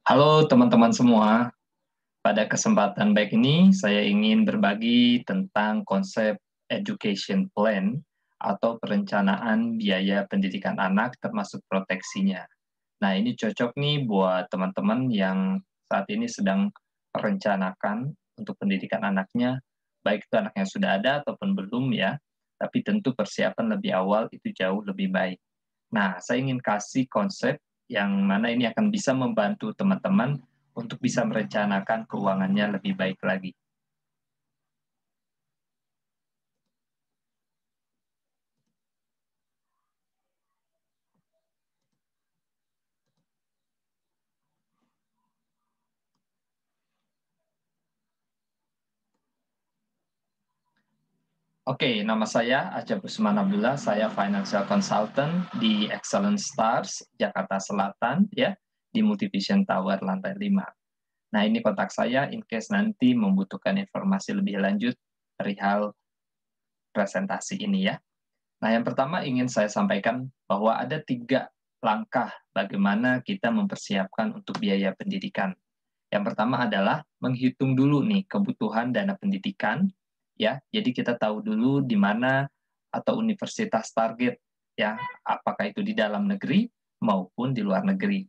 Halo teman-teman semua, pada kesempatan baik ini saya ingin berbagi tentang konsep education plan atau perencanaan biaya pendidikan anak termasuk proteksinya. Nah, ini cocok nih buat teman-teman yang saat ini sedang merencanakan untuk pendidikan anaknya, baik itu anaknya sudah ada ataupun belum ya, tapi tentu persiapan lebih awal itu jauh lebih baik. Nah, saya ingin kasih konsep yang mana ini akan bisa membantu teman-teman untuk bisa merencanakan keuangannya lebih baik lagi. Oke, nama saya Acep Usman Abdullah, saya Financial Consultant di Excellent Stars, Jakarta Selatan, ya, di Multivision Tower lantai 5. Nah, ini kontak saya in case nanti membutuhkan informasi lebih lanjut perihal presentasi ini ya. Nah, yang pertama ingin saya sampaikan bahwa ada 3 langkah bagaimana kita mempersiapkan untuk biaya pendidikan. Yang pertama adalah menghitung dulu nih kebutuhan dana pendidikan, ya. Jadi kita tahu dulu di mana atau universitas target, ya, apakah itu di dalam negeri maupun di luar negeri.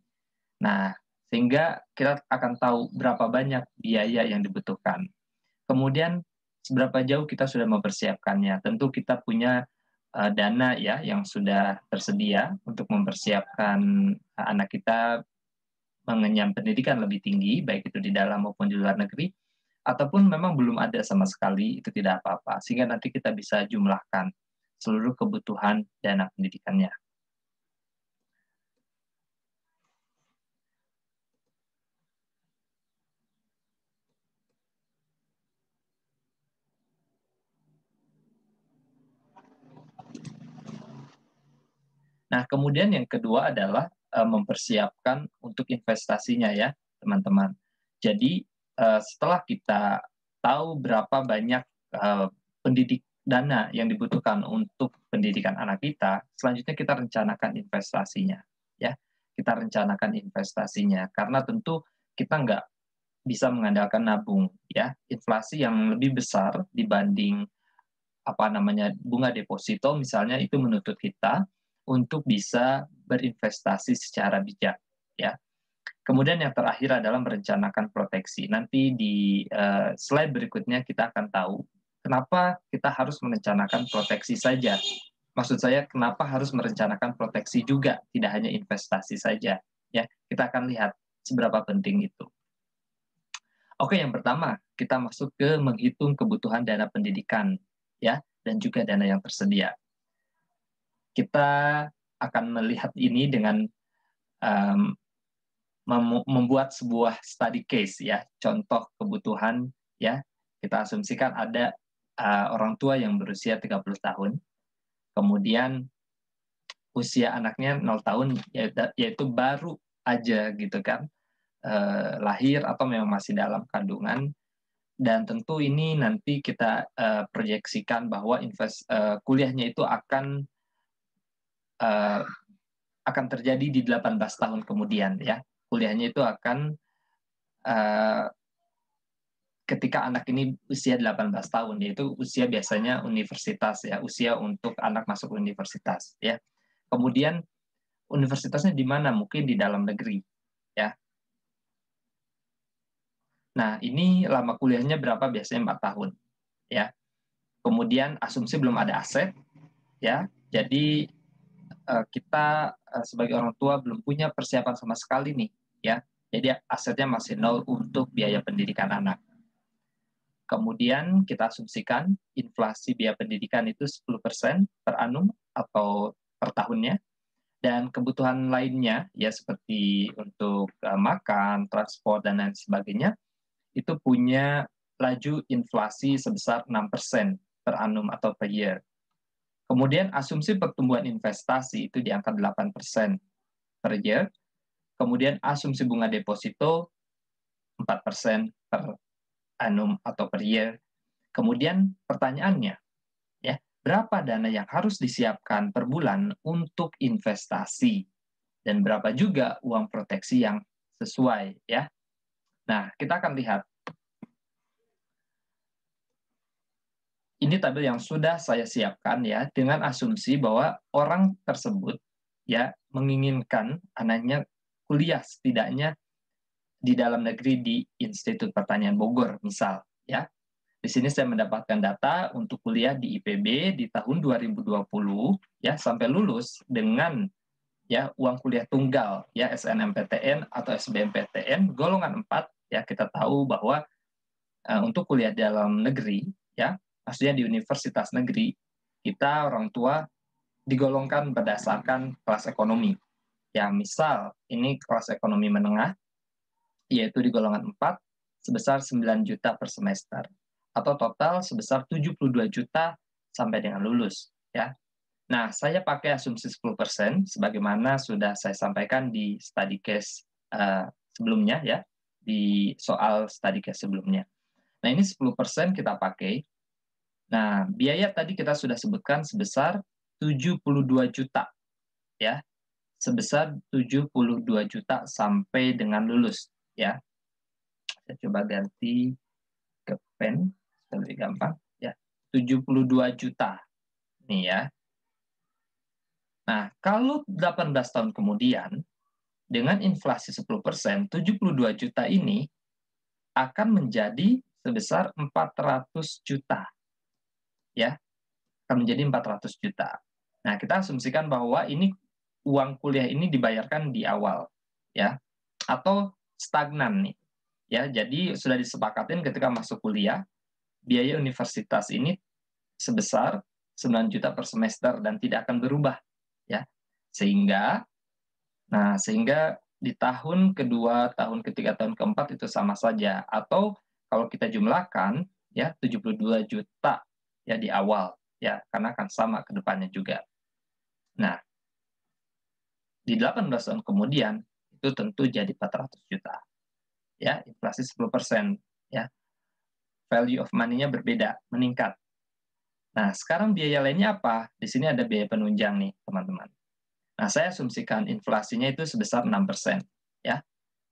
Nah, sehingga kita akan tahu berapa banyak biaya yang dibutuhkan. Kemudian seberapa jauh kita sudah mempersiapkannya. Tentu kita punya dana ya yang sudah tersedia untuk mempersiapkan anak kita mengenyam pendidikan lebih tinggi, baik itu di dalam maupun di luar negeri, ataupun memang belum ada sama sekali, itu tidak apa-apa. Sehingga nanti kita bisa jumlahkan seluruh kebutuhan dana pendidikannya. Nah, kemudian yang kedua adalah mempersiapkan untuk investasinya ya, teman-teman. Jadi, setelah kita tahu berapa banyak dana yang dibutuhkan untuk pendidikan anak kita, selanjutnya kita rencanakan investasinya, ya. Kita rencanakan investasinya, karena tentu kita nggak bisa mengandalkan nabung, ya. Inflasi yang lebih besar dibanding apa namanya bunga deposito misalnya itu menuntut kita untuk bisa berinvestasi secara bijak ya. Kemudian yang terakhir adalah merencanakan proteksi. Nanti di slide berikutnya kita akan tahu kenapa kita harus merencanakan proteksi saja. Maksud saya kenapa harus merencanakan proteksi juga, tidak hanya investasi saja ya. Kita akan lihat seberapa penting itu. Oke, yang pertama, kita masuk ke menghitung kebutuhan dana pendidikan, ya, dan juga dana yang tersedia. Kita akan melihat ini dengan um, membuat sebuah study case, ya, contoh kebutuhan, ya. Kita asumsikan ada orang tua yang berusia 30 tahun, kemudian usia anaknya 0 tahun, yaitu baru aja gitu kan, lahir atau memang masih dalam kandungan. Dan tentu ini nanti kita proyeksikan bahwa kuliahnya itu uh, akan terjadi di 18 tahun kemudian ya. Kuliahnya itu akan uh, ketika anak ini usia 18 tahun, yaitu usia biasanya universitas ya, usia untuk anak masuk universitas ya. Kemudian universitasnya di mana? Mungkin di dalam negeri ya. Nah, ini lama kuliahnya berapa? Biasanya 4 tahun ya. Kemudian asumsi belum ada aset ya. Jadi kita sebagai orang tua belum punya persiapan sama sekali nih ya. Jadi asetnya masih nol untuk biaya pendidikan anak. Kemudian kita asumsikan inflasi biaya pendidikan itu 10% per annum atau per tahunnya. Dan kebutuhan lainnya ya seperti untuk makan, transport dan lain sebagainya itu punya laju inflasi sebesar 6% per annum atau per year. Kemudian asumsi pertumbuhan investasi itu di angka 8% per year. Kemudian asumsi bunga deposito 4% per annum atau per year. Kemudian pertanyaannya, ya, berapa dana yang harus disiapkan per bulan untuk investasi dan berapa juga uang proteksi yang sesuai ya. Nah, kita akan lihat. Ini tabel yang sudah saya siapkan ya, dengan asumsi bahwa orang tersebut ya menginginkan anaknya kuliah setidaknya di dalam negeri di Institut Pertanian Bogor misal ya. Di sini saya mendapatkan data untuk kuliah di IPB di tahun 2020 ya sampai lulus dengan ya uang kuliah tunggal ya SNMPTN atau SBMPTN golongan 4 ya. Kita tahu bahwa untuk kuliah dalam negeri ya, maksudnya di universitas negeri, kita orang tua digolongkan berdasarkan kelas ekonomi. Ya, misal ini kelas ekonomi menengah yaitu di golongan 4 sebesar 9 juta per semester atau total sebesar 72 juta sampai dengan lulus ya. Nah, saya pakai asumsi 10% sebagaimana sudah saya sampaikan di study case sebelumnya ya, di soal study case sebelumnya. Nah, ini 10% kita pakai. Nah, biaya tadi kita sudah sebutkan sebesar 72 juta ya. Sebesar 72 juta sampai dengan lulus ya. Saya coba ganti ke pen lebih gampang ya. 72 juta nih ya. Nah, kalau 18 tahun kemudian dengan inflasi 10%, 72 juta ini akan menjadi sebesar 400 juta. Ya, akan menjadi 400 juta. Nah, kita asumsikan bahwa ini uang kuliah ini dibayarkan di awal ya atau stagnan nih. Ya, jadi sudah disepakatin ketika masuk kuliah biaya universitas ini sebesar 9 juta per semester dan tidak akan berubah ya. Sehingga di tahun kedua, tahun ketiga, tahun keempat itu sama saja atau kalau kita jumlahkan ya 72 juta ya di awal ya karena akan sama ke depannya juga. Nah, di 18 tahun kemudian itu tentu jadi 400 juta. Ya, inflasi 10% ya. Value of money-nya berbeda, meningkat. Nah, sekarang biaya lainnya apa? Di sini ada biaya penunjang nih, teman-teman. Nah, saya asumsikan inflasinya itu sebesar 6%, ya.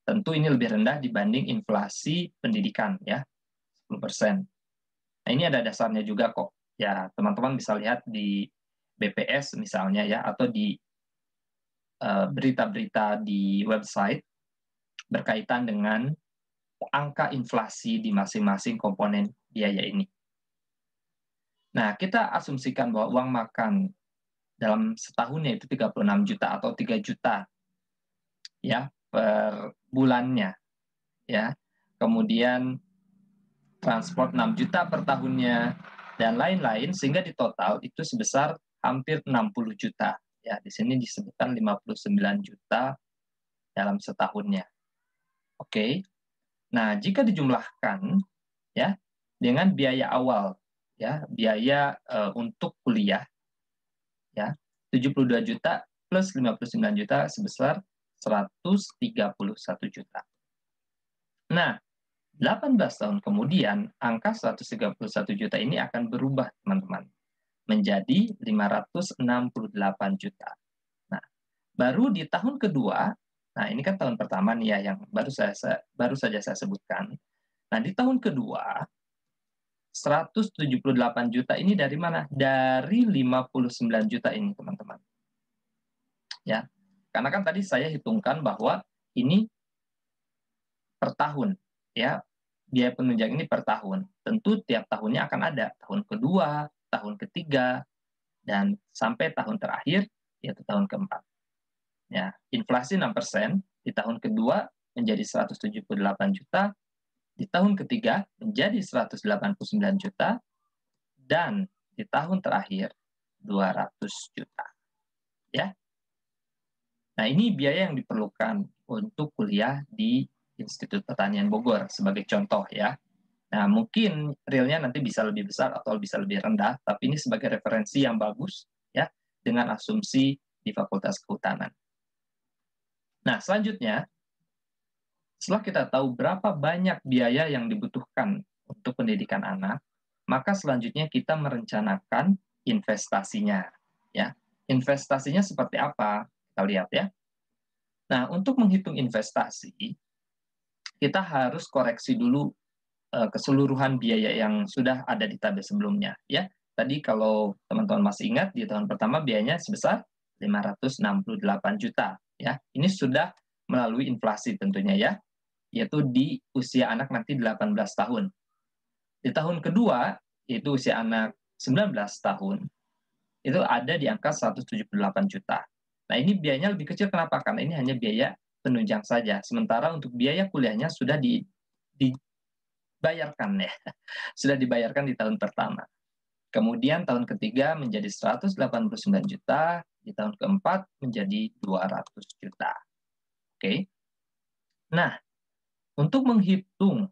Tentu ini lebih rendah dibanding inflasi pendidikan, ya, 10%. Nah, ini ada dasarnya juga kok. Ya, teman-teman bisa lihat di BPS misalnya ya, atau di berita-berita di website berkaitan dengan angka inflasi di masing-masing komponen biaya ini. Nah, kita asumsikan bahwa uang makan dalam setahunnya itu 36 juta atau 3 juta ya per bulannya ya. Kemudian transport 6 juta per tahunnya dan lain-lain sehingga di total itu sebesar hampir 60 juta. Ya, di sini disebutkan 59 juta dalam setahunnya. Oke. Nah, jika dijumlahkan ya dengan biaya awal ya, biaya untuk kuliah ya, 72 juta plus 59 juta sebesar 131 juta. Nah, 18 tahun kemudian angka 131 juta ini akan berubah, teman-teman, menjadi 568 juta. Nah, baru di tahun kedua, nah ini kan tahun pertama nih ya yang baru saja saya sebutkan. Nah, di tahun kedua 178 juta ini dari mana? Dari 59 juta ini, teman-teman. Ya. Karena kan tadi saya hitungkan bahwa ini per tahun, ya. Biaya penunjang ini per tahun. Tentu tiap tahunnya akan ada. Tahun kedua, tahun ketiga, dan sampai tahun terakhir, yaitu tahun keempat. Ya, inflasi 6%, di tahun kedua menjadi 178 juta, di tahun ketiga menjadi 189 juta, dan di tahun terakhir 200 juta. Ya. Nah, ini biaya yang diperlukan untuk kuliah di Institut Pertanian Bogor sebagai contoh ya. Nah, mungkin realnya nanti bisa lebih besar atau bisa lebih rendah, tapi ini sebagai referensi yang bagus ya dengan asumsi di Fakultas Kehutanan. Nah, selanjutnya setelah kita tahu berapa banyak biaya yang dibutuhkan untuk pendidikan anak, maka selanjutnya kita merencanakan investasinya ya. Investasinya seperti apa? Kita lihat ya. Nah, untuk menghitung investasi, kita harus koreksi dulu keseluruhan biaya yang sudah ada di tabel sebelumnya, ya. Tadi kalau teman-teman masih ingat, di tahun pertama biayanya sebesar 568 juta, ya. Ini sudah melalui inflasi tentunya, ya, yaitu di usia anak nanti 18 tahun. Di tahun kedua, yaitu usia anak 19 tahun, itu ada di angka 178 juta. Nah, ini biayanya lebih kecil, kenapa? Karena ini hanya biaya penunjang saja. Sementara untuk biaya kuliahnya sudah dibayarkan, ya. Sudah dibayarkan di tahun pertama. Kemudian tahun ketiga menjadi 189 juta, di tahun keempat menjadi 200 juta. Oke. Nah, untuk menghitung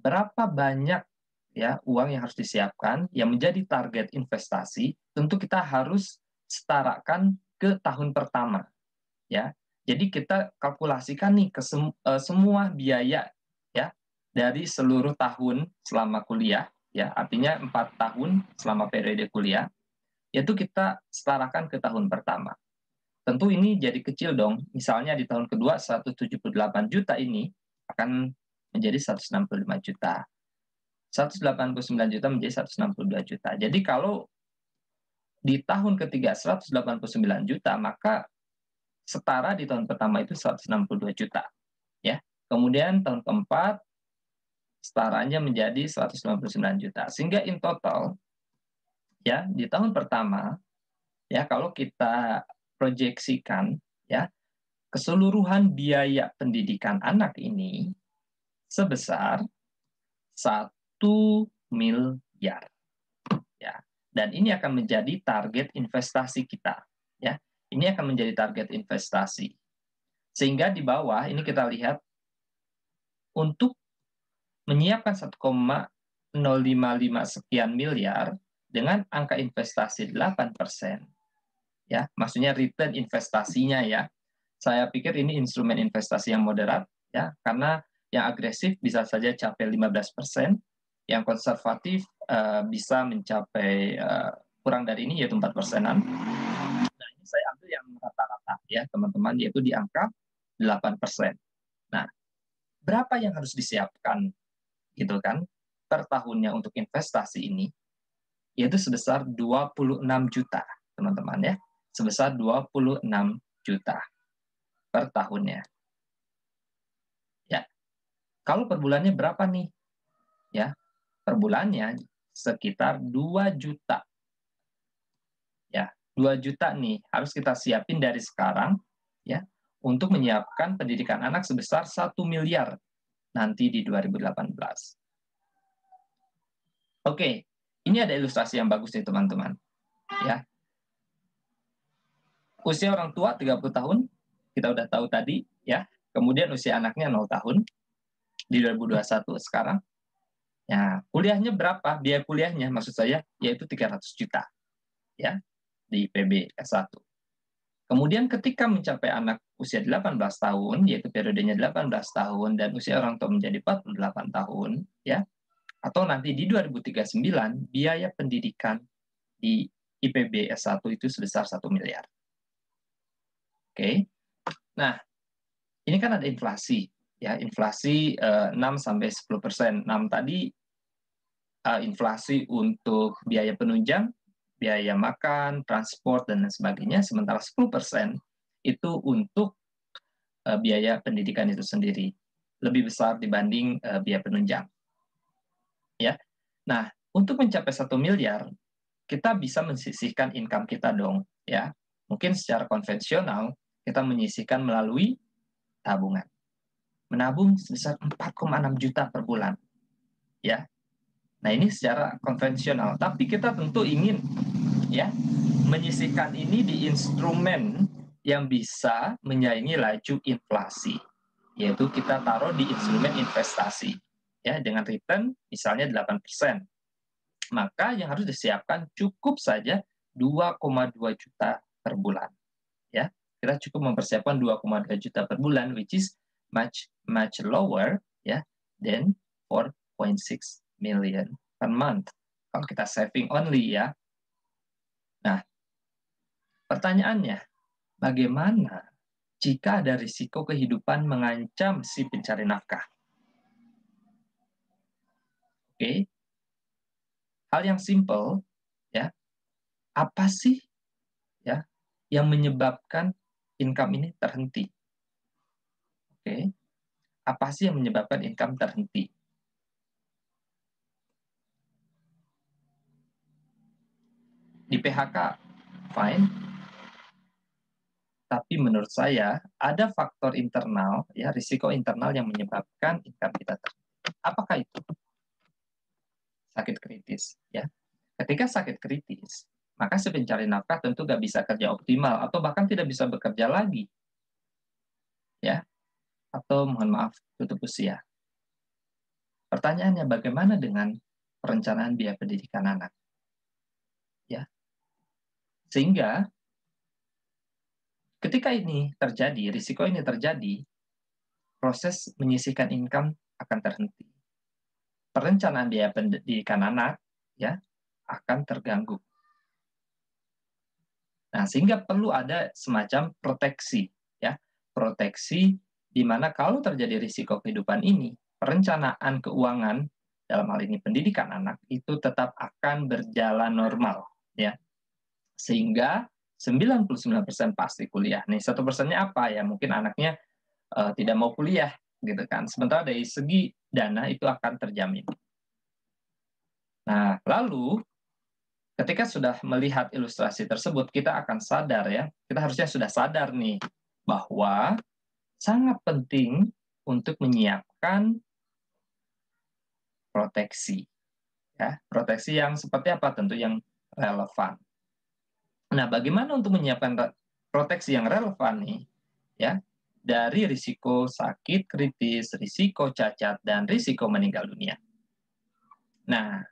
berapa banyak ya uang yang harus disiapkan yang menjadi target investasi, tentu kita harus setarakan ke tahun pertama, ya. Jadi kita kalkulasikan nih ke semua biaya ya dari seluruh tahun selama kuliah, ya, artinya 4 tahun selama periode kuliah, yaitu kita setarakan ke tahun pertama. Tentu ini jadi kecil dong. Misalnya di tahun kedua 178 juta ini akan menjadi 165 juta. 189 juta menjadi 162 juta. Jadi kalau di tahun ketiga 189 juta, maka setara di tahun pertama itu 162 juta. Ya. Kemudian tahun keempat setaranya menjadi 199 juta. Sehingga in total ya di tahun pertama ya kalau kita proyeksikan ya keseluruhan biaya pendidikan anak ini sebesar 1 miliar ya. Dan ini akan menjadi target investasi kita ya. Ini akan menjadi target investasi. Sehingga di bawah ini kita lihat untuk menyiapkan 1,055 sekian miliar dengan angka investasi 8%, ya, maksudnya return investasinya ya. Saya pikir ini instrumen investasi yang moderat ya, karena yang agresif bisa saja capai 15%, yang konservatif bisa mencapai kurang dari ini yaitu 4%-an. Nah, ini saya ambil yang rata-rata ya, teman-teman, yaitu di angka 8%. Nah, berapa yang harus disiapkan gitu kan per tahunnya untuk investasi ini, yaitu sebesar 26 juta, teman-teman ya. Sebesar 26 juta per tahunnya. Ya. Kalau per bulannya berapa nih? Ya. Per bulannya sekitar 2 juta. Ya, 2 juta nih harus kita siapin dari sekarang ya untuk menyiapkan pendidikan anak sebesar 1 miliar nanti di 2018. Oke, ini ada ilustrasi yang bagus nih teman-teman. Ya. Usia orang tua 30 tahun, kita udah tahu tadi ya. Kemudian usia anaknya 0 tahun di 2021 sekarang. Ya, kuliahnya berapa? Biaya kuliahnya maksud saya yaitu 300 juta. Ya, di IPB S1. Kemudian ketika mencapai anak usia 18 tahun, yaitu periodenya 18 tahun dan usia orang tua menjadi 48 tahun, ya, atau nanti di 2039 biaya pendidikan di IPB S1 itu sebesar 1 miliar. Oke. Nah, ini kan ada inflasi ya, inflasi 6 sampai 10%. 6 tadi inflasi untuk biaya penunjang, biaya makan, transport dan lain sebagainya, sementara 10% itu untuk biaya pendidikan itu sendiri. Lebih besar dibanding biaya penunjang. Ya. Nah, untuk mencapai 1 miliar, kita bisa mensisihkan income kita dong, ya. Mungkin secara konvensional kita menyisihkan melalui tabungan. Menabung sebesar 4,6 juta per bulan. Ya. Nah, ini secara konvensional, tapi kita tentu ingin ya menyisihkan ini di instrumen yang bisa menyaingi laju inflasi, yaitu kita taruh di instrumen investasi ya dengan return misalnya 8%. Maka yang harus disiapkan cukup saja 2,2 juta per bulan. Ya, kita cukup mempersiapkan 2,2 juta per bulan, which is much lower ya than 4.6 million per month. Kalau kita saving only ya. Nah, pertanyaannya, bagaimana jika ada risiko kehidupan mengancam si pencari nafkah. Oke. Hal yang simple, ya. Apa sih ya yang menyebabkan income ini terhenti? Oke. Apa sih yang menyebabkan income terhenti? Di PHK, fine. Tapi menurut saya ada faktor internal, ya risiko internal yang menyebabkan income kita terhenti. Apakah itu? Sakit kritis, ya. Ketika sakit kritis, maka si pencari nafkah tentu nggak bisa kerja optimal atau bahkan tidak bisa bekerja lagi, ya. Atau mohon maaf tutup usia. Pertanyaannya bagaimana dengan perencanaan biaya pendidikan anak, ya. Sehingga ketika ini terjadi, risiko ini terjadi, proses menyisihkan income akan terhenti. Perencanaan biaya pendidikan anak, ya, akan terganggu. Nah, sehingga perlu ada semacam proteksi, ya, proteksi di mana kalau terjadi risiko kehidupan ini, perencanaan keuangan dalam hal ini pendidikan anak itu tetap akan berjalan normal, ya. Sehingga 99% pasti kuliah. Nih, 1%-nya apa ya? Mungkin anaknya tidak mau kuliah, gitu kan. Sementara dari segi dana itu akan terjamin. Nah, lalu ketika sudah melihat ilustrasi tersebut, kita akan sadar ya, kita harusnya sudah sadar nih bahwa sangat penting untuk menyiapkan proteksi. Ya, proteksi yang seperti apa? Tentu yang relevan. Nah, bagaimana untuk menyiapkan proteksi yang relevan nih? Ya, dari risiko sakit kritis, risiko cacat, dan risiko meninggal dunia. Nah,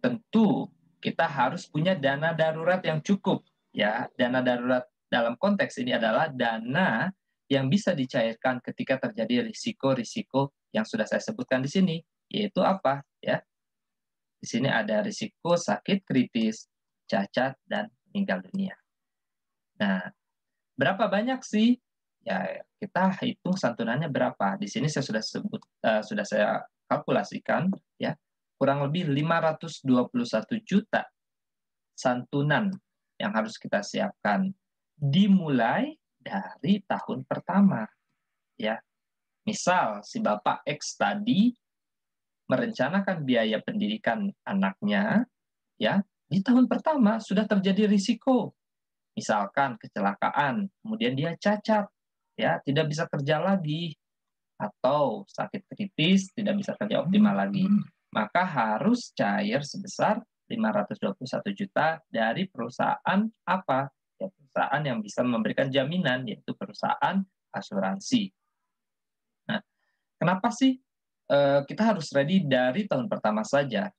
tentu kita harus punya dana darurat yang cukup. Ya, dana darurat dalam konteks ini adalah dana yang bisa dicairkan ketika terjadi risiko-risiko yang sudah saya sebutkan di sini, yaitu apa? Ya, di sini ada risiko sakit kritis, cacat, dan meninggal dunia. Nah, berapa banyak sih? Ya, kita hitung santunannya berapa. Di sini saya sudah saya kalkulasikan, ya, kurang lebih 521 juta santunan yang harus kita siapkan dimulai dari tahun pertama, ya. Misal si Bapak X tadi merencanakan biaya pendidikan anaknya, ya, di tahun pertama sudah terjadi risiko. Misalkan kecelakaan, kemudian dia cacat, ya, tidak bisa kerja lagi, atau sakit kritis, tidak bisa kerja optimal lagi. Maka harus cair sebesar 521 juta dari perusahaan apa? Ya, perusahaan yang bisa memberikan jaminan, yaitu perusahaan asuransi. Nah, kenapa sih kita harus ready dari tahun pertama saja?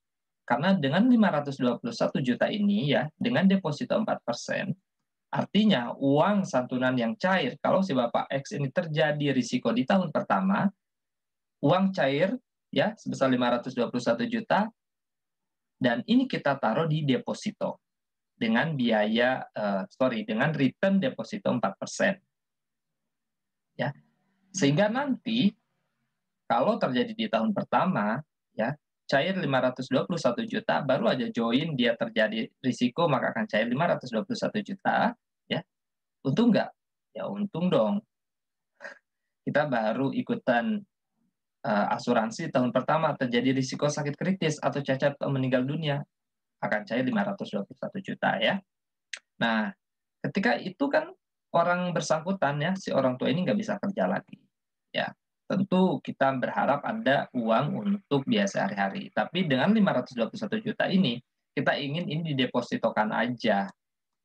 Karena dengan 521 juta ini ya, dengan deposito 4%, artinya uang santunan yang cair, kalau si Bapak X ini terjadi risiko di tahun pertama, uang cair ya sebesar 521 juta, dan ini kita taruh di deposito dengan biaya, dengan return deposito 4%. Ya, sehingga nanti kalau terjadi di tahun pertama, ya, cair 521 juta, baru aja join dia terjadi risiko, maka akan cair 521 juta, ya. Untung nggak? Ya untung dong. Kita baru ikutan asuransi tahun pertama terjadi risiko sakit kritis atau cacat atau meninggal dunia, akan cair 521 juta ya. Nah, ketika itu kan orang bersangkutan ya, si orang tua ini nggak bisa kerja lagi. Ya, tentu kita berharap ada uang untuk biaya sehari-hari. Tapi dengan 521 juta ini, kita ingin ini didepositokan aja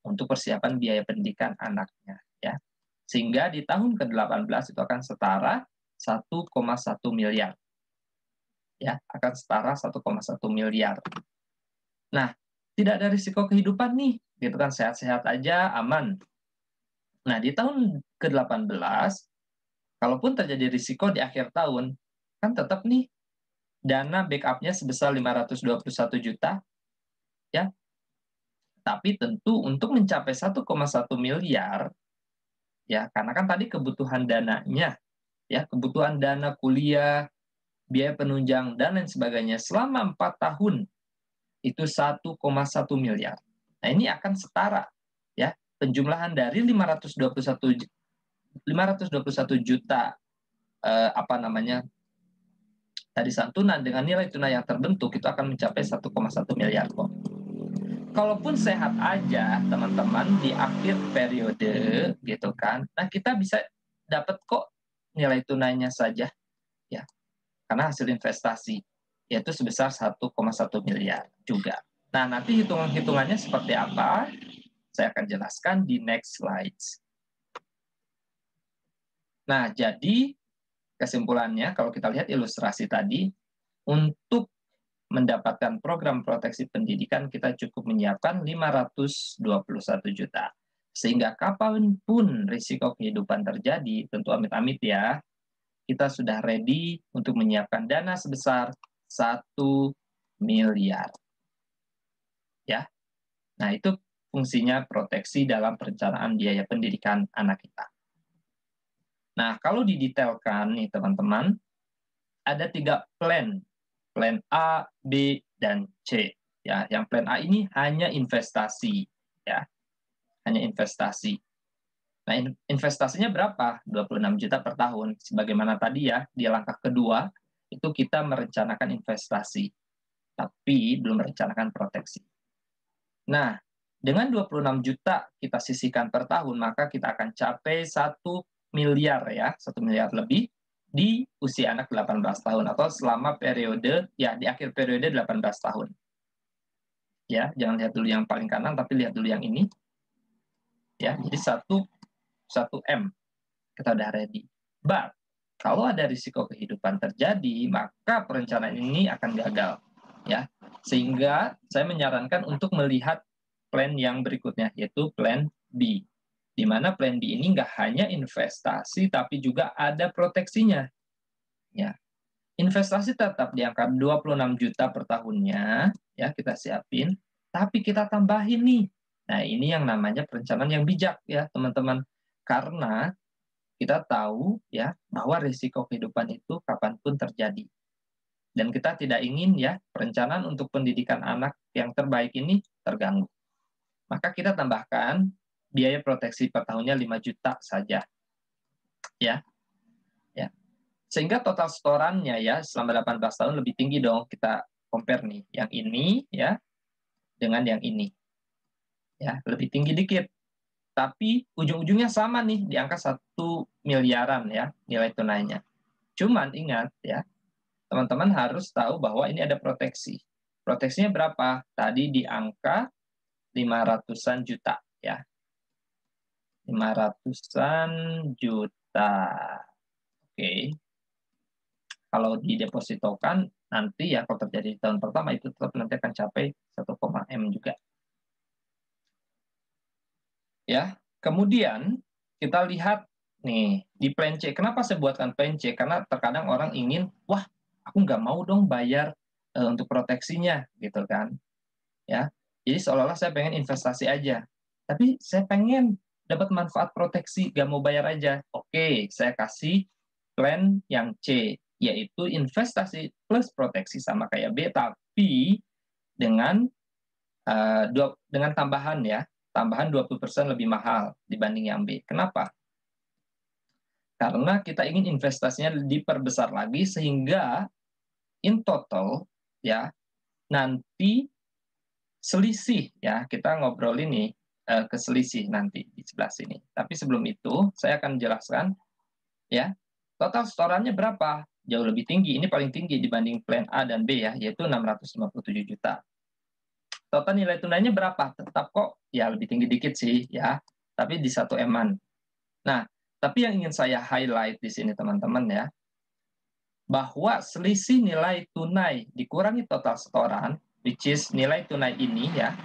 untuk persiapan biaya pendidikan anaknya. Ya, sehingga di tahun ke-18 itu akan setara 1,1 miliar. Ya, akan setara 1,1 miliar. Nah, tidak ada risiko kehidupan nih, gitu kan, sehat-sehat aja, aman. Nah, di tahun ke-18, kalaupun terjadi risiko di akhir tahun, kan tetap nih dana backup-nya sebesar 521 juta, ya. Tapi tentu untuk mencapai 1,1 miliar, ya, karena kan tadi kebutuhan dananya, ya, kebutuhan dana kuliah, biaya penunjang, dan lain sebagainya selama 4 tahun itu 1,1 miliar. Nah, ini akan setara, ya, penjumlahan dari 521 juta apa namanya tadi santunan dengan nilai tunai yang terbentuk itu akan mencapai 1,1 miliar kok. Kalaupun sehat aja teman-teman di akhir periode gitu kan, nah kita bisa dapat kok nilai tunainya saja, ya, karena hasil investasi yaitu sebesar 1,1 miliar juga. Nah, nanti hitungannya seperti apa saya akan jelaskan di next slides. Nah, jadi kesimpulannya kalau kita lihat ilustrasi tadi, untuk mendapatkan program proteksi pendidikan kita cukup menyiapkan 521 juta. Sehingga kapanpun risiko kehidupan terjadi, tentu amit-amit ya, kita sudah ready untuk menyiapkan dana sebesar 1 miliar. Ya. Nah, itu fungsinya proteksi dalam perencanaan biaya pendidikan anak kita. Nah, kalau didetailkan nih teman-teman, ada 3 plan A, B, dan C. Ya, yang plan A ini hanya investasi, ya, hanya investasi. Nah, investasinya berapa? 26 juta per tahun. Sebagaimana tadi ya, di langkah kedua, itu kita merencanakan investasi, tapi belum merencanakan proteksi. Nah, dengan 26 juta kita sisihkan per tahun, maka kita akan capai 1 miliar ya, 1 miliar lebih di usia anak 18 tahun atau selama periode ya di akhir periode 18 tahun. Ya, jangan lihat dulu yang paling kanan tapi lihat dulu yang ini. Ya, jadi 1 M kita udah ready. But kalau ada risiko kehidupan terjadi, maka perencanaan ini akan gagal. Ya, sehingga saya menyarankan untuk melihat plan yang berikutnya yaitu plan B. Di mana plan B ini nggak hanya investasi, tapi juga ada proteksinya. Ya, investasi tetap di angka 26 juta per tahunnya, ya kita siapin, tapi kita tambahin nih. Nah, ini yang namanya perencanaan yang bijak ya, teman-teman. Karena kita tahu ya bahwa risiko kehidupan itu kapanpun terjadi. Dan kita tidak ingin ya perencanaan untuk pendidikan anak yang terbaik ini terganggu. Maka kita tambahkan biaya proteksi per tahunnya 5 juta saja. Ya. Ya. Sehingga total setorannya ya selama 18 tahun lebih tinggi dong. Kita compare nih yang ini ya dengan yang ini. Ya, lebih tinggi dikit. Tapi ujung-ujungnya sama nih di angka 1 miliaran ya nilai tunainya. Cuman ingat ya, teman-teman harus tahu bahwa ini ada proteksi. Proteksinya berapa? Tadi di angka 500-an juta ya. 500-an juta. Oke. Kalau didepositokan nanti ya kalau terjadi di tahun pertama itu tetap nanti akan capai 1, M juga. Ya. Kemudian kita lihat nih di plan C. Kenapa saya buatkan plan C? Karena terkadang orang ingin, wah, aku nggak mau dong bayar untuk proteksinya gitu kan. Ya. Jadi seolah-olah saya pengen investasi aja. Tapi saya pengen dapat manfaat proteksi, nggak mau bayar aja. Oke, saya kasih plan yang C, yaitu investasi plus proteksi sama kayak B, tapi dengan dengan tambahan ya, tambahan 20% lebih mahal dibanding yang B. Kenapa? Karena kita ingin investasinya diperbesar lagi sehingga in total ya nanti selisih ya, kita ngobrol ini ke selisih nanti di sebelah sini. Tapi sebelum itu saya akan jelaskan ya, total setorannya berapa? Jauh lebih tinggi, ini paling tinggi dibanding plan A dan B ya, yaitu 657 juta. Total nilai tunainya berapa? Tetap kok ya lebih tinggi dikit sih ya, tapi di 1 M-an. Nah, tapi yang ingin saya highlight di sini teman-teman ya, bahwa selisih nilai tunai dikurangi total setoran, which is nilai tunai ini ya,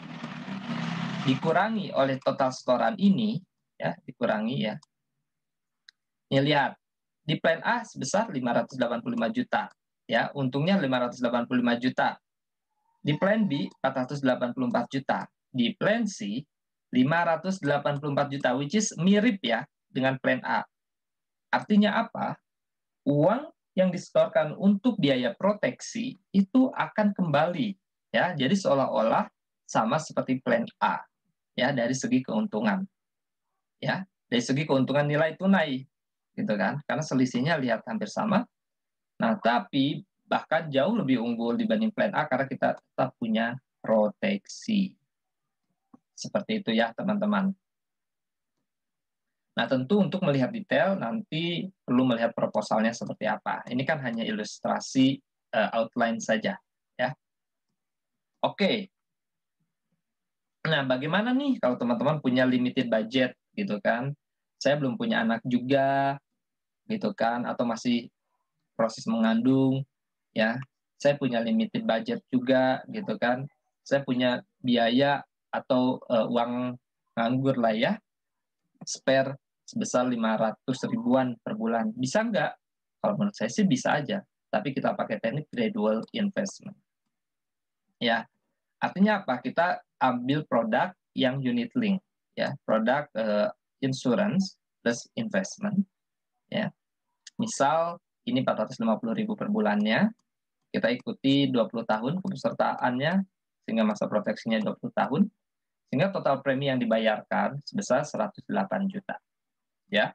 dikurangi oleh total setoran ini, ya, dikurangi ya. Nih lihat, di plan A sebesar 585 juta, ya, untungnya 585 juta. Di plan B 484 juta. Di plan C 584 juta, which is mirip ya dengan plan A. Artinya apa? Uang yang disetorkan untuk biaya proteksi itu akan kembali, ya. Jadi seolah-olah sama seperti plan A, ya, dari segi keuntungan, ya. Dari segi keuntungan nilai tunai, gitu kan? Karena selisihnya lihat hampir sama. Nah, tapi bahkan jauh lebih unggul dibanding plan A karena kita tetap punya proteksi. Seperti itu ya, teman-teman. Nah, tentu untuk melihat detail nanti perlu melihat proposalnya seperti apa. Ini kan hanya ilustrasi outline saja, ya. Oke. Nah, bagaimana nih kalau teman-teman punya limited budget gitu kan? Saya belum punya anak juga gitu kan, atau masih proses mengandung, ya. Saya punya limited budget juga gitu kan. Saya punya biaya atau uang nganggur lah ya, spare sebesar 500 ribuan per bulan. Bisa nggak? Kalau menurut saya sih bisa aja. Tapi kita pakai teknik gradual investment. Ya, artinya apa? Kita ambil produk yang unit link. Ya, produk insurance plus investment. Ya, misal ini 450.000 per bulannya. Kita ikuti 20 tahun kepesertaannya, sehingga masa proteksinya 20 tahun. Sehingga total premi yang dibayarkan sebesar 108 juta. Ya.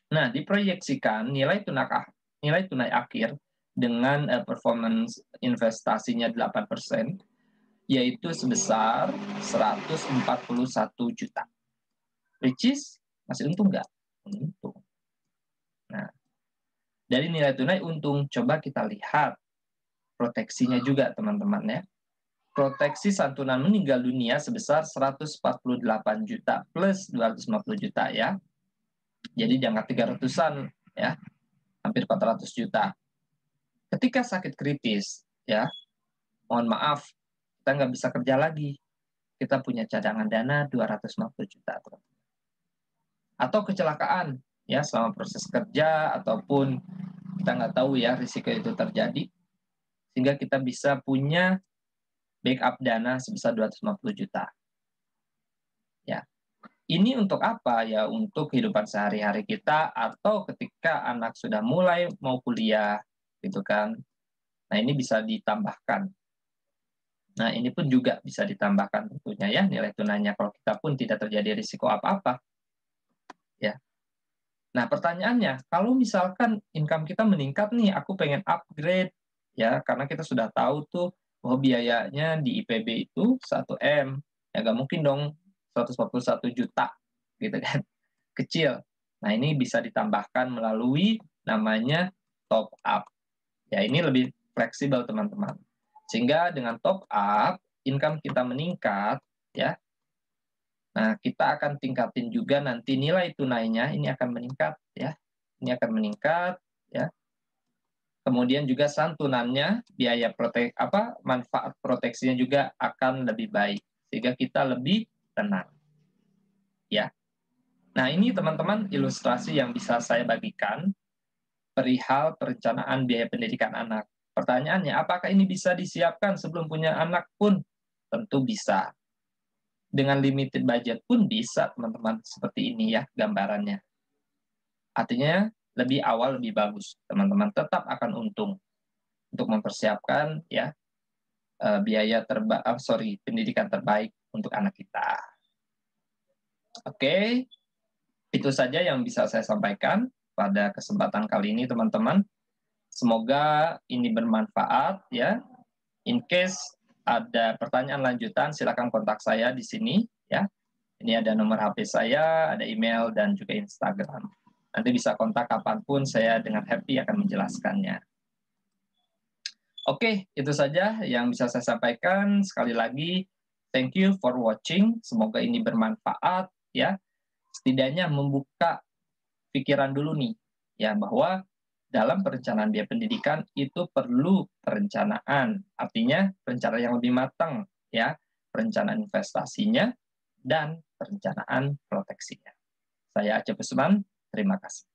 Nah, diproyeksikan nilai tunai akhir dengan performance investasinya 8%, yaitu sebesar 141 juta. Which is, masih untung nggak? Untung. Nah, dari nilai tunai untung, coba kita lihat proteksinya juga, teman-teman ya. Proteksi santunan meninggal dunia sebesar 148 juta plus 250 juta ya. Jadi di angka 300-an ya, hampir 400 juta. Ketika sakit kritis ya, mohon maaf, kita nggak bisa kerja lagi. Kita punya cadangan dana 250 juta. Atau kecelakaan ya selama proses kerja ataupun kita nggak tahu ya risiko itu terjadi, sehingga kita bisa punya backup dana sebesar 250 juta. Ya. Ini untuk apa? Ya untuk kehidupan sehari-hari kita atau ketika anak sudah mulai mau kuliah gitu kan. Nah, ini bisa ditambahkan. Nah, ini pun juga bisa ditambahkan tentunya ya nilai tunainya kalau kita pun tidak terjadi risiko apa-apa. Ya. Nah, pertanyaannya, kalau misalkan income kita meningkat nih, aku pengen upgrade ya karena kita sudah tahu tuh bahwa biayanya di IPB itu 1M. Ya nggak mungkin dong 141 juta gitu kan. Kecil. Nah, ini bisa ditambahkan melalui namanya top up. Ya, ini lebih fleksibel, teman-teman. Sehingga dengan top up, income kita meningkat, ya. Nah, kita akan tingkatin juga nanti nilai tunainya, ini akan meningkat, ya. Ini akan meningkat, ya. Kemudian juga santunannya, biaya manfaat proteksinya juga akan lebih baik. Sehingga kita lebih tenang. Ya. Nah, ini teman-teman ilustrasi yang bisa saya bagikan perihal perencanaan biaya pendidikan anak. Pertanyaannya, apakah ini bisa disiapkan sebelum punya anak pun? Tentu bisa. Dengan limited budget pun bisa, teman-teman. Seperti ini ya gambarannya. Artinya, lebih awal lebih bagus. Teman-teman tetap akan untung untuk mempersiapkan ya pendidikan terbaik untuk anak kita. Oke, itu saja yang bisa saya sampaikan pada kesempatan kali ini, teman-teman. Semoga ini bermanfaat ya. In case ada pertanyaan lanjutan, silakan kontak saya di sini ya. Ini ada nomor HP saya, ada email dan juga Instagram. Nanti bisa kontak kapanpun, saya dengan happy akan menjelaskannya. Oke, itu saja yang bisa saya sampaikan. Sekali lagi, thank you for watching. Semoga ini bermanfaat ya. Setidaknya membuka pikiran dulu nih ya bahwa dalam perencanaan biaya pendidikan itu perlu perencanaan, artinya perencanaan yang lebih matang ya, perencanaan investasinya dan perencanaan proteksinya. Saya Acep Usman, terima kasih.